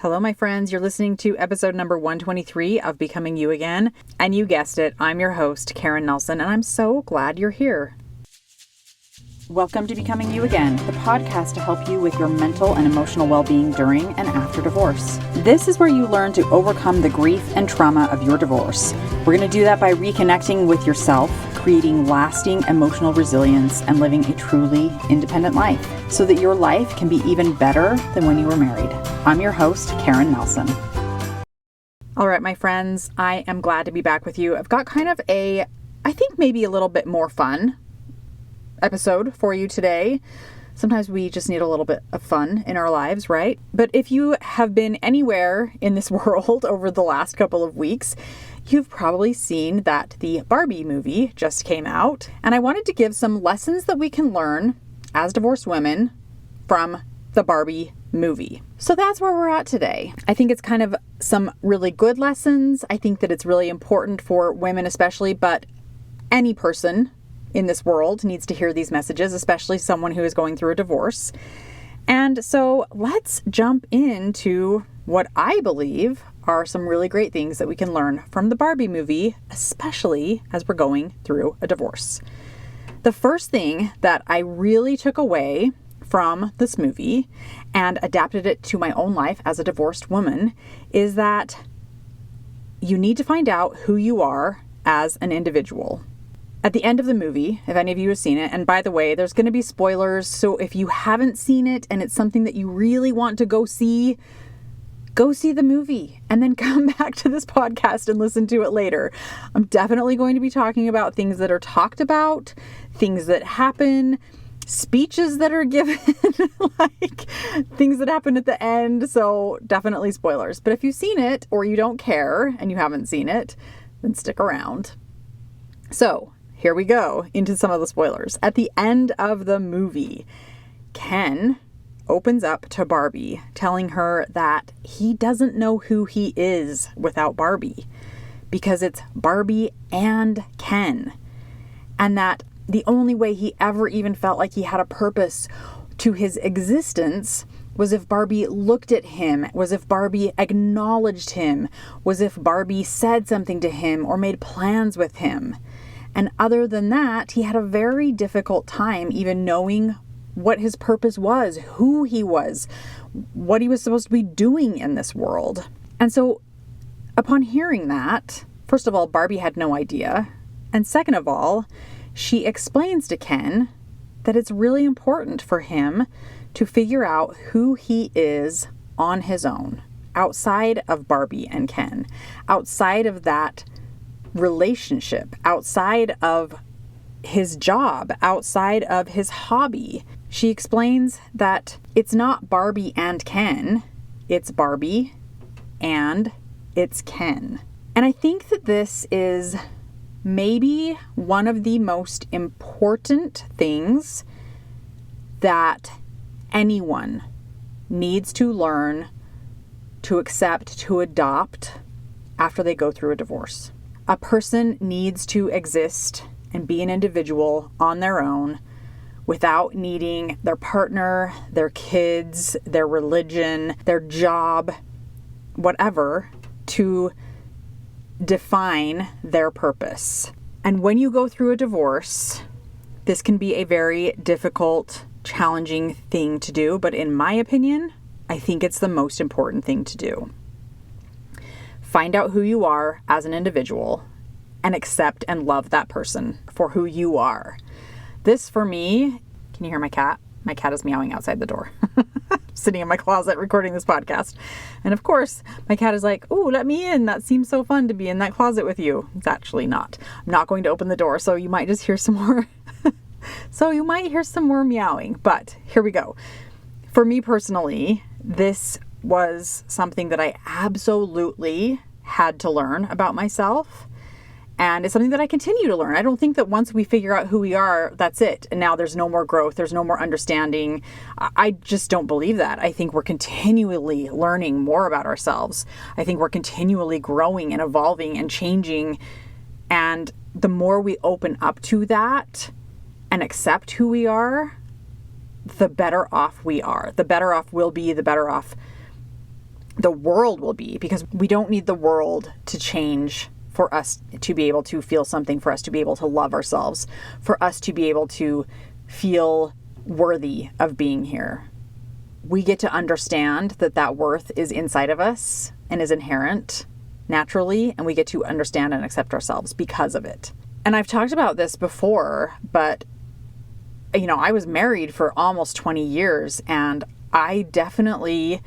Hello, my friends. You're listening to episode number 123 of Becoming You Again. And you guessed it, I'm your host, Karen Nelson, and I'm so glad you're here. Welcome to Becoming You Again, the podcast to help you with your mental and emotional well-being during and after divorce. This is where you learn to overcome the grief and trauma of your divorce. We're going to do that by reconnecting with yourself, creating lasting emotional resilience, and living a truly independent life so that your life can be even better than when you were married. I'm your host, Karen Nelson. All right, my friends, I am glad to be back with you. I've got kind of I think maybe a little bit more fun episode for you today. Sometimes we just need a little bit of fun in our lives, right? But if you have been anywhere in this world over the last couple of weeks, you've probably seen that the Barbie movie just came out. And I wanted to give some lessons that we can learn as divorced women from the Barbie movie. So that's where we're at today. I think it's kind of some really good lessons. I think that it's really important for women especially, but any person in this world needs to hear these messages, especially someone who is going through a divorce. And so let's jump into what I believe are some really great things that we can learn from the Barbie movie, especially as we're going through a divorce. The first thing that I really took away from this movie and adapted it to my own life as a divorced woman is that you need to find out who you are as an individual. At the end of the movie, if any of you have seen it, and by the way, there's going to be spoilers, so if you haven't seen it and it's something that you really want to go see the movie and then come back to this podcast and listen to it later. I'm definitely going to be talking about things that are talked about, things that happen, speeches that are given, like things that happen at the end, so definitely spoilers. But if you've seen it or you don't care and you haven't seen it, then stick around. So, here we go into some of the spoilers. At the end of the movie, Ken opens up to Barbie, telling her that he doesn't know who he is without Barbie because it's Barbie and Ken. And that the only way he ever even felt like he had a purpose to his existence was if Barbie looked at him, was if Barbie acknowledged him, was if Barbie said something to him or made plans with him. And other than that, he had a very difficult time even knowing what his purpose was, who he was, what he was supposed to be doing in this world. And so upon hearing that, first of all, Barbie had no idea. And second of all, she explains to Ken that it's really important for him to figure out who he is on his own, outside of Barbie and Ken, outside of that relationship, outside of his job, outside of his hobby. She explains that it's not Barbie and Ken, it's Barbie and it's Ken. And I think that this is maybe one of the most important things that anyone needs to learn to accept, to adopt after they go through a divorce. A person needs to exist and be an individual on their own without needing their partner, their kids, their religion, their job, whatever, to define their purpose. And when you go through a divorce, this can be a very difficult, challenging thing to do, but in my opinion, I think it's the most important thing to do. Find out who you are as an individual and accept and love that person for who you are. This for me, can you hear my cat? My cat is meowing outside the door. Sitting in my closet recording this podcast. And of course, my cat is like, "Ooh, let me in. That seems so fun to be in that closet with you." It's actually not. I'm not going to open the door, so you might just hear some more. So you might hear some more meowing, but here we go. For me personally, this was something that I absolutely had to learn about myself. And it's something that I continue to learn. I don't think that once we figure out who we are, that's it. And now there's no more growth. There's no more understanding. I just don't believe that. I think we're continually learning more about ourselves. I think we're continually growing and evolving and changing. And the more we open up to that and accept who we are, the better off we are. The better off we'll be, the better off the world will be, because we don't need the world to change for us to be able to feel something, for us to be able to love ourselves, for us to be able to feel worthy of being here. We get to understand that that worth is inside of us and is inherent naturally, and we get to understand and accept ourselves because of it. And I've talked about this before, but I was married for almost 20 years, and I definitely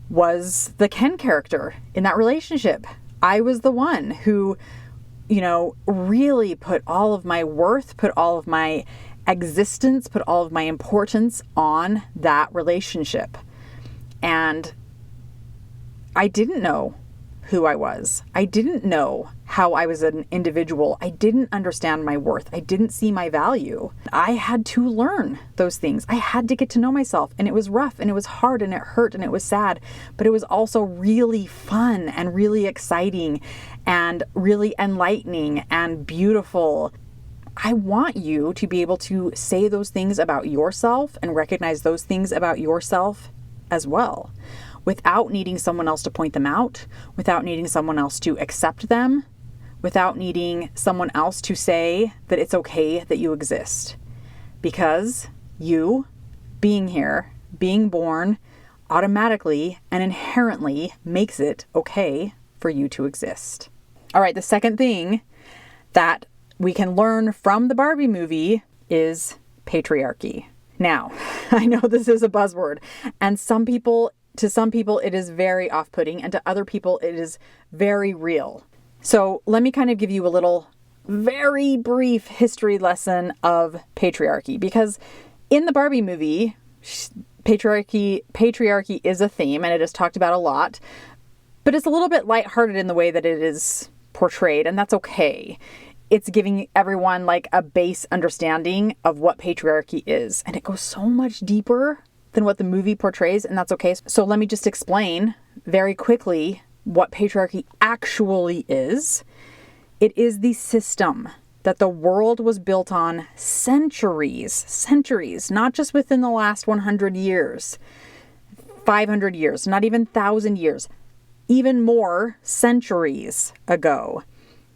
was the Ken character in that relationship. I was the one who, really put all of my worth, put all of my existence, put all of my importance on that relationship. And I didn't know who I was. I didn't know how I was an individual. I didn't understand my worth. I didn't see my value. I had to learn those things. I had to get to know myself, and it was rough and it was hard and it hurt and it was sad, but it was also really fun and really exciting and really enlightening and beautiful. I want you to be able to say those things about yourself and recognize those things about yourself as well, without needing someone else to point them out, without needing someone else to accept them, without needing someone else to say that it's okay that you exist. Because you, being here, being born, automatically and inherently makes it okay for you to exist. All right, the second thing that we can learn from the Barbie movie is patriarchy. Now, I know this is a buzzword, and to some people it is very off-putting, and to other people it is very real. So let me kind of give you a little very brief history lesson of patriarchy, because in the Barbie movie, patriarchy is a theme, and it is talked about a lot, but it's a little bit lighthearted in the way that it is portrayed, and that's okay. It's giving everyone like a base understanding of what patriarchy is. And it goes so much deeper than what the movie portrays, and that's okay. So let me just explain very quickly what patriarchy actually is. It is the system that the world was built on centuries, not just within the last 100 years, 500 years, not even 1,000 years, even more centuries ago,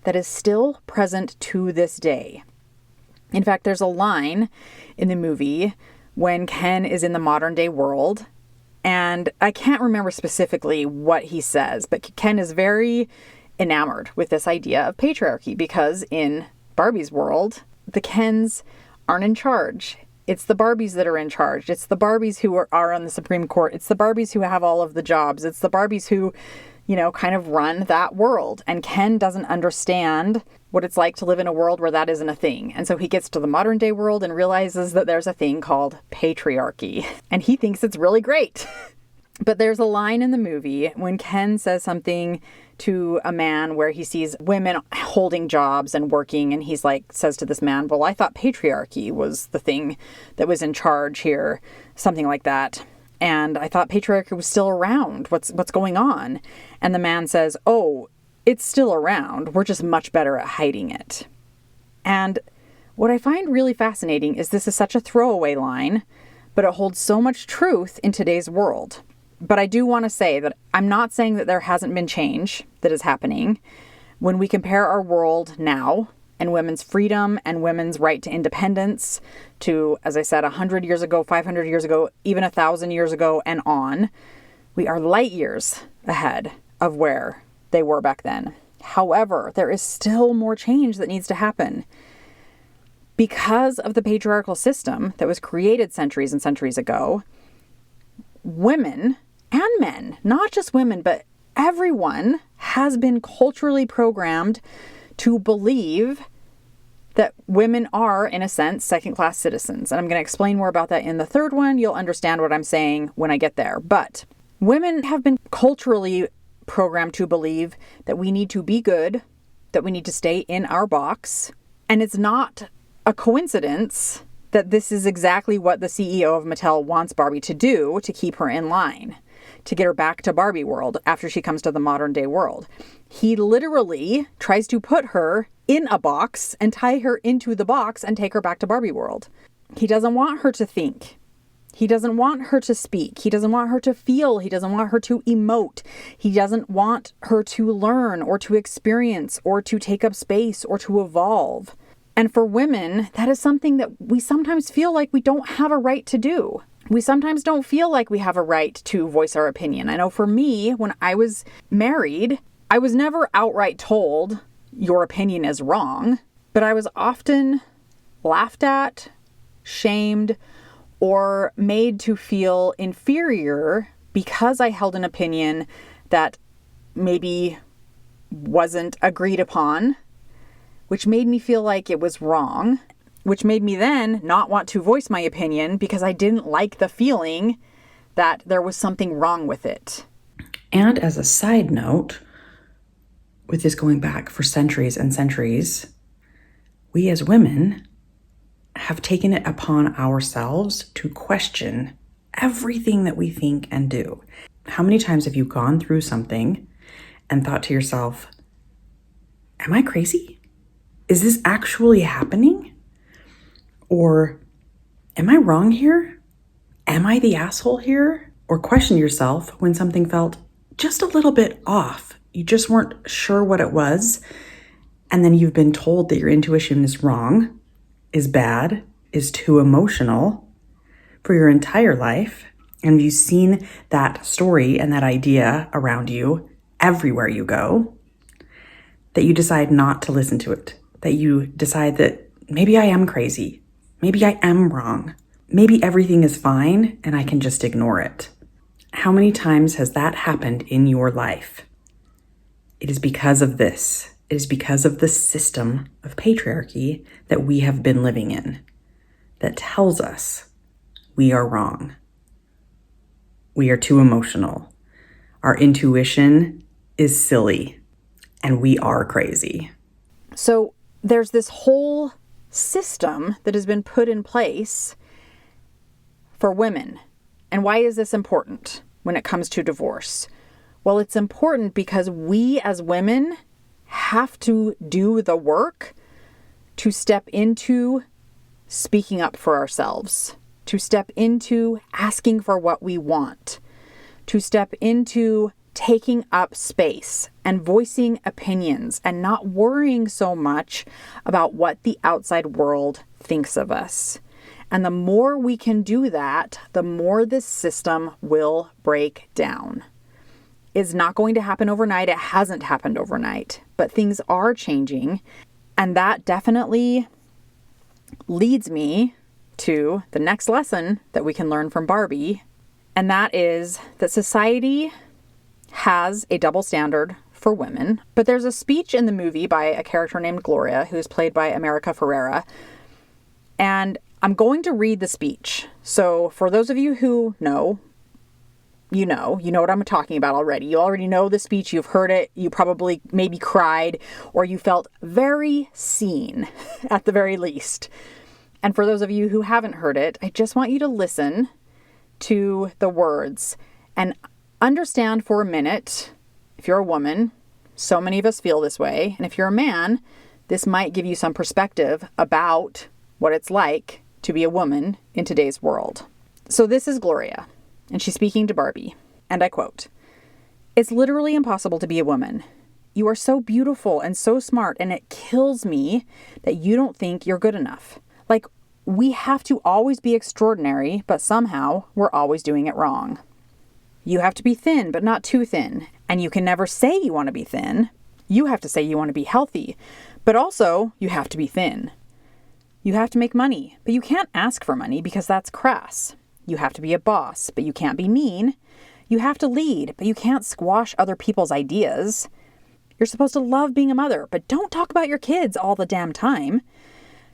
that is still present to this day. In fact, there's a line in the movie when Ken is in the modern day world, and I can't remember specifically what he says, but Ken is very enamored with this idea of patriarchy, because in Barbie's world, the Kens aren't in charge. It's the Barbies that are in charge. It's the Barbies who are on the Supreme Court. It's the Barbies who have all of the jobs. It's the Barbies who kind of run that world. And Ken doesn't understand what it's like to live in a world where that isn't a thing. And so he gets to the modern day world and realizes that there's a thing called patriarchy. And he thinks it's really great. But there's a line in the movie when Ken says something to a man where he sees women holding jobs and working, and he's like, says to this man, well, I thought patriarchy was the thing that was in charge here, something like that. And I thought patriarchy was still around. What's going on? And the man says, oh, it's still around. We're just much better at hiding it. And what I find really fascinating is this is such a throwaway line, but it holds so much truth in today's world. But I do want to say that I'm not saying that there hasn't been change that is happening. When we compare our world now and women's freedom and women's right to independence to, as I said, 100 years ago, 500 years ago, even 1,000 years ago and on, we are light years ahead of where they were back then. However, there is still more change that needs to happen. Because of the patriarchal system that was created centuries and centuries ago, women and men, not just women, but everyone has been culturally programmed to believe that women are, in a sense, second-class citizens. And I'm going to explain more about that in the third one. You'll understand what I'm saying when I get there. But women have been culturally programmed to believe that we need to be good, that we need to stay in our box. And it's not a coincidence that this is exactly what the CEO of Mattel wants Barbie to do to keep her in line, to get her back to Barbie world after she comes to the modern day world. He literally tries to put her in a box and tie her into the box and take her back to Barbie world. He doesn't want her to think He doesn't want her to speak. He doesn't want her to feel. He doesn't want her to emote. He doesn't want her to learn or to experience or to take up space or to evolve. And for women, that is something that we sometimes feel like we don't have a right to do. We sometimes don't feel like we have a right to voice our opinion. I know for me, when I was married, I was never outright told, your opinion is wrong, but I was often laughed at, shamed, or made to feel inferior because I held an opinion that maybe wasn't agreed upon, which made me feel like it was wrong, which made me then not want to voice my opinion because I didn't like the feeling that there was something wrong with it. And as a side note, with this going back for centuries and centuries, we as women have taken it upon ourselves to question everything that we think and do. How many times have you gone through something and thought to yourself, am I crazy? Is this actually happening? Or am I wrong here? Am I the asshole here? Or question yourself when something felt just a little bit off. You just weren't sure what it was. And then you've been told that your intuition is wrong, is bad, is too emotional for your entire life. And you've seen that story and that idea around you everywhere you go, that you decide not to listen to it, that you decide that maybe I am crazy, maybe I am wrong, maybe everything is fine and I can just ignore it. How many times has that happened in your life? It is because of this. It is because of the system of patriarchy that we have been living in that tells us we are wrong. We are too emotional. Our intuition is silly, and we are crazy. So there's this whole system that has been put in place for women. And why is this important when it comes to divorce? Well, it's important because we as women have to do the work to step into speaking up for ourselves, to step into asking for what we want, to step into taking up space and voicing opinions and not worrying so much about what the outside world thinks of us. And the more we can do that, the more this system will break down. It's not going to happen overnight. It hasn't happened overnight, but things are changing. And that definitely leads me to the next lesson that we can learn from Barbie. And that is that society has a double standard for women. But there's a speech in the movie by a character named Gloria, who is played by America Ferrera. And I'm going to read the speech. So for those of you who know, you know what I'm talking about already. You already know the speech. You've heard it. You probably maybe cried or you felt very seen at the very least. And for those of you who haven't heard it, I just want you to listen to the words and understand for a minute, if you're a woman, so many of us feel this way. And if you're a man, this might give you some perspective about what it's like to be a woman in today's world. So this is Gloria, and she's speaking to Barbie, and I quote, "It's literally impossible to be a woman. You are so beautiful and so smart, and it kills me that you don't think you're good enough. Like, we have to always be extraordinary, but somehow we're always doing it wrong. You have to be thin, but not too thin. And you can never say you want to be thin. You have to say you want to be healthy, but also you have to be thin. You have to make money, but you can't ask for money because that's crass. You have to be a boss, but you can't be mean. You have to lead, but you can't squash other people's ideas. You're supposed to love being a mother, but don't talk about your kids all the damn time.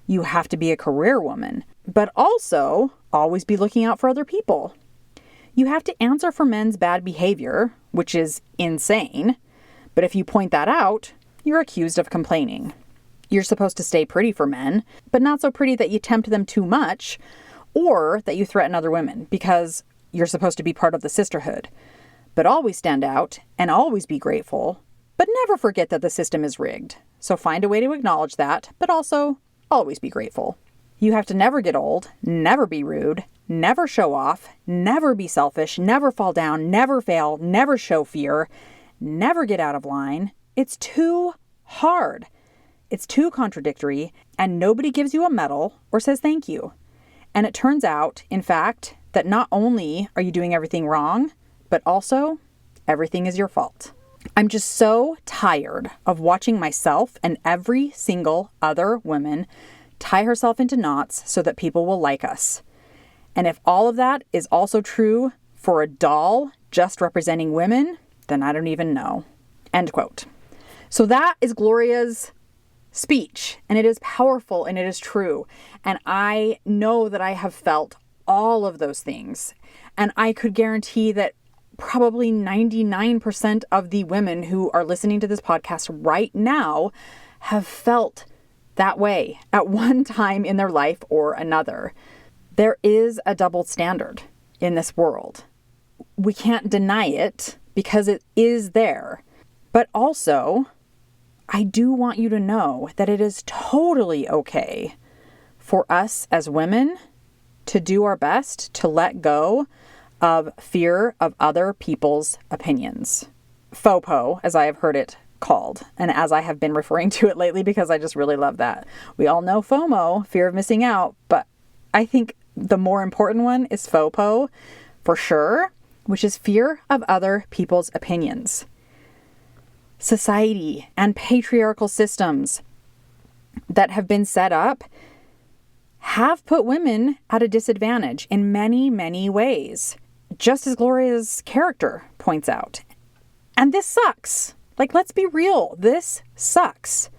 You have to be a career woman, but also always be looking out for other people. You have to answer for men's bad behavior, which is insane. But if you point that out, you're accused of complaining. You're supposed to stay pretty for men, but not so pretty that you tempt them too much or that you threaten other women because you're supposed to be part of the sisterhood. But always stand out and always be grateful, but never forget that the system is rigged. So find a way to acknowledge that, but also always be grateful. You have to never get old, never be rude, never show off, never be selfish, never fall down, never fail, never show fear, never get out of line. It's too hard. It's too contradictory, and nobody gives you a medal or says thank you. And it turns out, in fact, that not only are you doing everything wrong, but also everything is your fault. I'm just so tired of watching myself and every single other woman tie herself into knots so that people will like us. And if all of that is also true for a doll just representing women, then I don't even know. End quote. So that is Gloria's speech, and it is powerful and it is true. And I know that I have felt all of those things. And I could guarantee that probably 99% of the women who are listening to this podcast right now have felt that way at one time in their life or another. There is a double standard in this world. We can't deny it because it is there. But also, I do want you to know that it is totally okay for us as women to do our best to let go of fear of other people's opinions. FOPO, as I have heard it called, and as I have been referring to it lately because I just really love that. We all know FOMO, fear of missing out, but I think the more important one is FOPO for sure, which is fear of other people's opinions. Society and patriarchal systems that have been set up have put women at a disadvantage in many, many ways, just as Gloria's character points out. And this sucks. Like, let's be real. This sucks.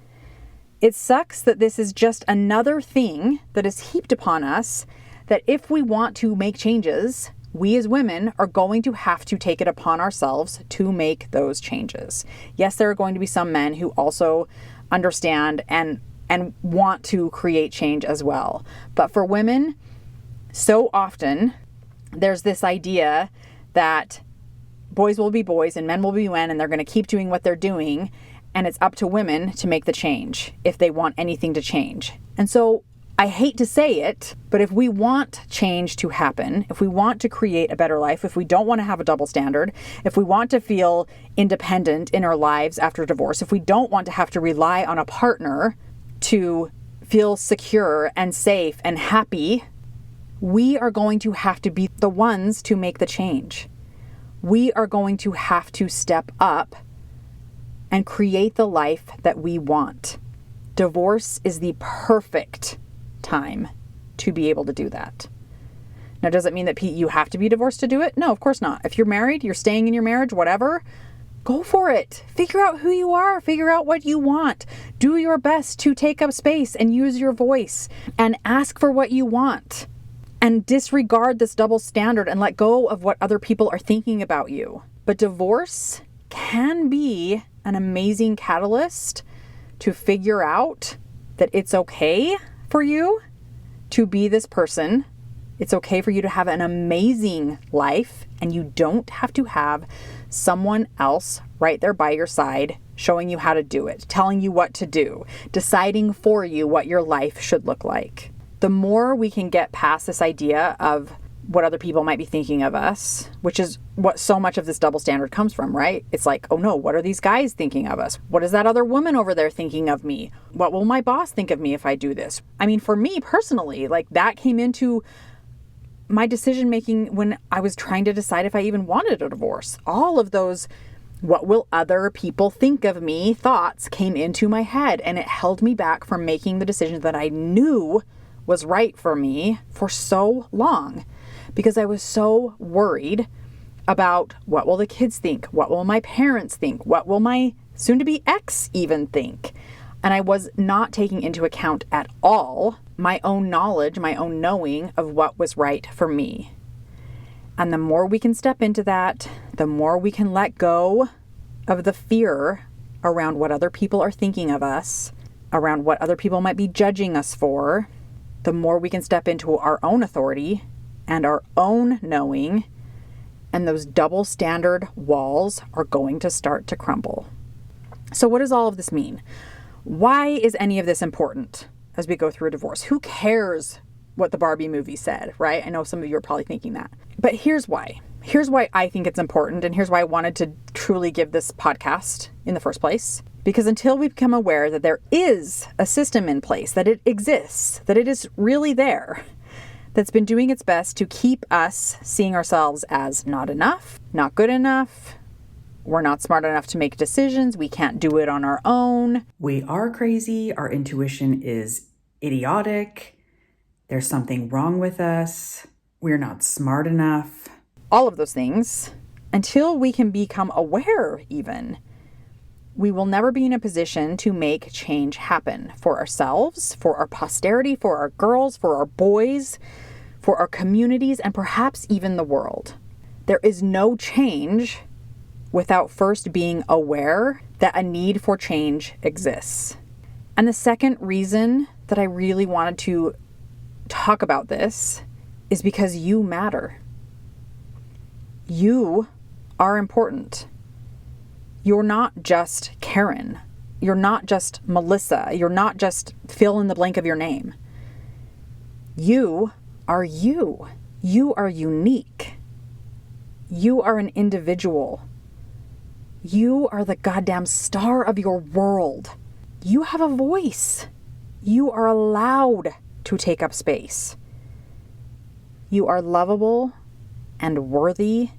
It sucks that this is just another thing that is heaped upon us, that if we want to make changes, we as women are going to have to take it upon ourselves to make those changes. Yes, there are going to be some men who also understand and want to create change as well. But for women, so often there's this idea that boys will be boys and men will be men, and they're going to keep doing what they're doing. And it's up to women to make the change if they want anything to change. And so I hate to say it, but if we want change to happen, if we want to create a better life, if we don't want to have a double standard, if we want to feel independent in our lives after divorce, if we don't want to have to rely on a partner to feel secure and safe and happy, we are going to have to be the ones to make the change. We are going to have to step up and create the life that we want. Divorce is the perfect time to be able to do that. Now, does it mean that you have to be divorced to do it? No, of course not. If you're married, you're staying in your marriage, whatever, go for it. Figure out who you are. Figure out what you want. Do your best to take up space and use your voice and ask for what you want. And disregard this double standard and let go of what other people are thinking about you. But divorce can be an amazing catalyst to figure out that it's okay for you to be this person. It's okay for you to have an amazing life, and you don't have to have someone else right there by your side showing you how to do it, telling you what to do, deciding for you what your life should look like. The more we can get past this idea of what other people might be thinking of us, which is what so much of this double standard comes from, right? It's like, oh no, what are these guys thinking of us? What is that other woman over there thinking of me? What will my boss think of me if I do this? I mean, for me personally, like that came into my decision making when I was trying to decide if I even wanted a divorce. All of those, what will other people think of me thoughts came into my head, and it held me back from making the decision that I knew was right for me for so long, because I was so worried about what will the kids think? What will my parents think? What will my soon-to-be ex even think? And I was not taking into account at all my own knowledge, my own knowing of what was right for me. And the more we can step into that, the more we can let go of the fear around what other people are thinking of us, around what other people might be judging us for, the more we can step into our own authority and our own knowing, and those double standard walls are going to start to crumble. So what does all of this mean? Why is any of this important as we go through a divorce? Who cares what the Barbie movie said, right? I know some of you are probably thinking that. But here's why. Here's why I think it's important, and here's why I wanted to truly give this podcast in the first place. Because until we become aware that there is a system in place, that it exists, that it is really there, that's been doing its best to keep us seeing ourselves as not enough, not good enough, we're not smart enough to make decisions, we can't do it on our own. We are crazy, our intuition is idiotic, there's something wrong with us, we're not smart enough. All of those things, until we can become aware even, we will never be in a position to make change happen for ourselves, for our posterity, for our girls, for our boys, for our communities, and perhaps even the world. There is no change without first being aware that a need for change exists. And the second reason that I really wanted to talk about this is because you matter. You are important. You're not just Karen. You're not just Melissa. You're not just fill in the blank of your name. You are you. You are unique. You are an individual. You are the goddamn star of your world. You have a voice. You are allowed to take up space. You are lovable and worthy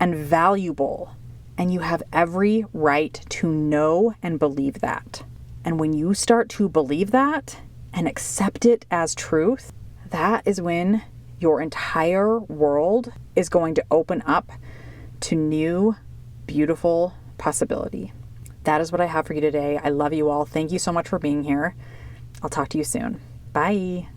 and valuable. And you have every right to know and believe that. And when you start to believe that and accept it as truth, that is when your entire world is going to open up to new, beautiful possibility. That is what I have for you today. I love you all. Thank you so much for being here. I'll talk to you soon. Bye.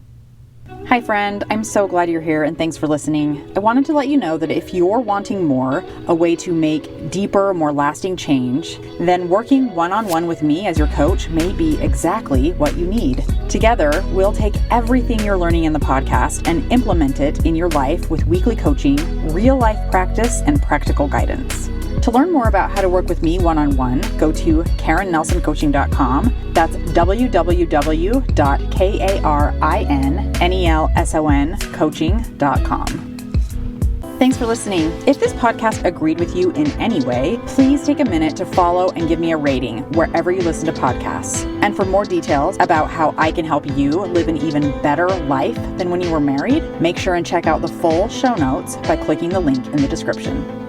Hi friend, I'm so glad you're here and thanks for listening. I wanted to let you know that if you're wanting more, a way to make deeper, more lasting change, then working one-on-one with me as your coach may be exactly what you need. Together, we'll take everything you're learning in the podcast and implement it in your life with weekly coaching, real life practice, and practical guidance. To learn more about how to work with me one-on-one, go to KarenNelsonCoaching.com. That's www.KarenNelsonCoaching.com. Thanks for listening. If this podcast agreed with you in any way, please take a minute to follow and give me a rating wherever you listen to podcasts. And for more details about how I can help you live an even better life than when you were married, make sure and check out the full show notes by clicking the link in the description.